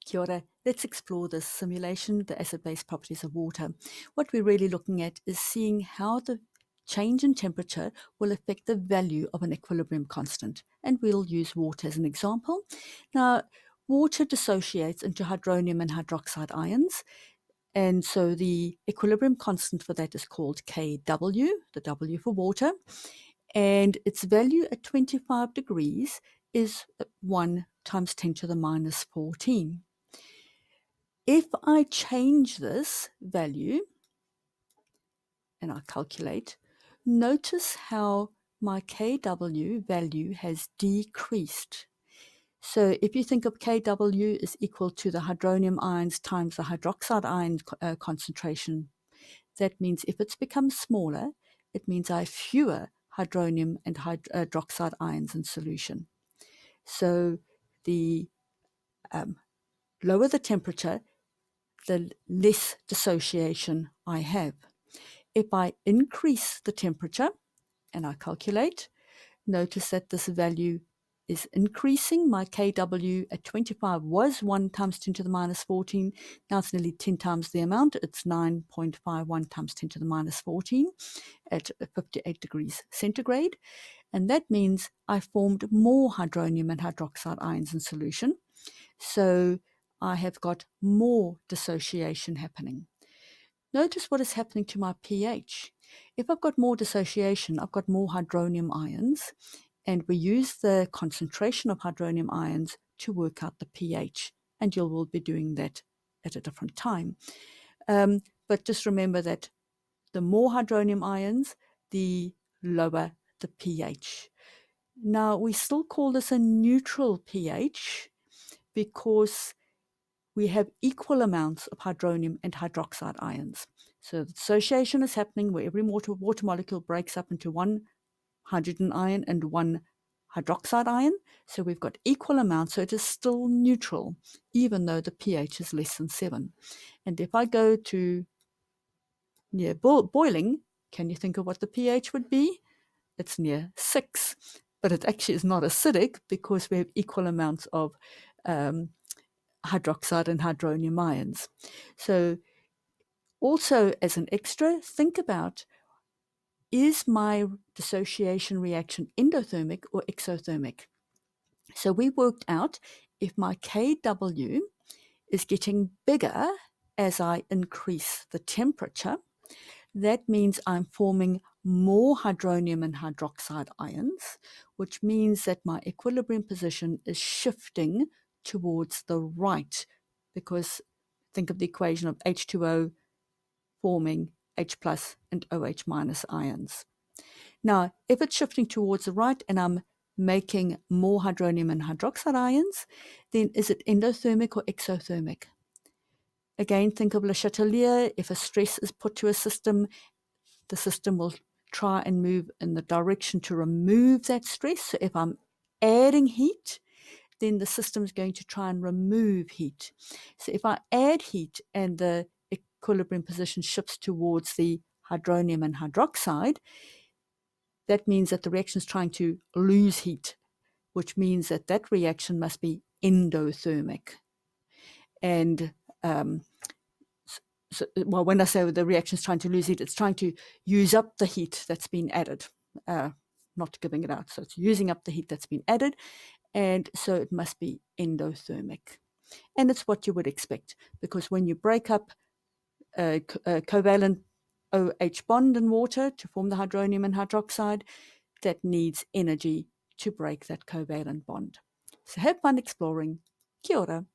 Kia ora. Let's explore this simulation, the acid-base properties of water. What we're really looking at is seeing how the change in temperature will affect the value of an equilibrium constant. And we'll use water as an example. Now, water dissociates into hydronium and hydroxide ions. And so the equilibrium constant for that is called Kw, the W for water. And its value at 25 degrees is 1 times 10 to the minus 14. If I change this value and I calculate, notice how my Kw value has decreased. So if you think of Kw is equal to the hydronium ions times the hydroxide ion concentration, that means if it's become smaller, it means I have fewer hydronium and hydroxide ions in solution. So the lower the temperature, the less dissociation I have. If I increase the temperature and I calculate, notice that this value is increasing. My Kw at 25 was 1 times 10 to the minus 14. Now it's nearly 10 times the amount. It's 9.51 times 10 to the minus 14 at 58 degrees centigrade. And that means I formed more hydronium and hydroxide ions in solution. So I have got more dissociation happening. Notice what is happening to my pH. If I've got more dissociation, I've got more hydronium ions, and we use the concentration of hydronium ions to work out the pH, and you will be doing that at a different time. But just remember that the more hydronium ions, the lower the pH. Now, we still call this a neutral pH because we have equal amounts of hydronium and hydroxide ions. So the dissociation is happening where every water molecule breaks up into one hydrogen ion and one hydroxide ion. So we've got equal amounts, so it is still neutral, even though the pH is less than 7. And if I go to near boiling, can you think of what the pH would be? It's near 6, but it actually is not acidic because we have equal amounts of hydroxide and hydronium ions. So also as an extra, think about, is my dissociation reaction endothermic or exothermic? So we worked out if my Kw is getting bigger as I increase the temperature, that means I'm forming more hydronium and hydroxide ions, which means that my equilibrium position is shifting towards the right, because think of the equation of H2O forming H plus and OH minus ions. Now, if it's shifting towards the right and I'm making more hydronium and hydroxide ions, then is it endothermic or exothermic? Again, think of Le Chatelier. If a stress is put to a system, the system will try and move in the direction to remove that stress. So if I'm adding heat, then the system is going to try and remove heat. So if I add heat and the equilibrium position shifts towards the hydronium and hydroxide, that means that the reaction is trying to lose heat, which means that that reaction must be endothermic. And well, when I say the reaction is trying to lose heat, it's trying to use up the heat that's been added, not giving it out. So it's using up the heat that's been added, and so it must be endothermic. And it's what you would expect, because when you break up a covalent OH bond in water to form the hydronium and hydroxide, that needs energy to break that covalent bond. So have fun exploring. Kia ora.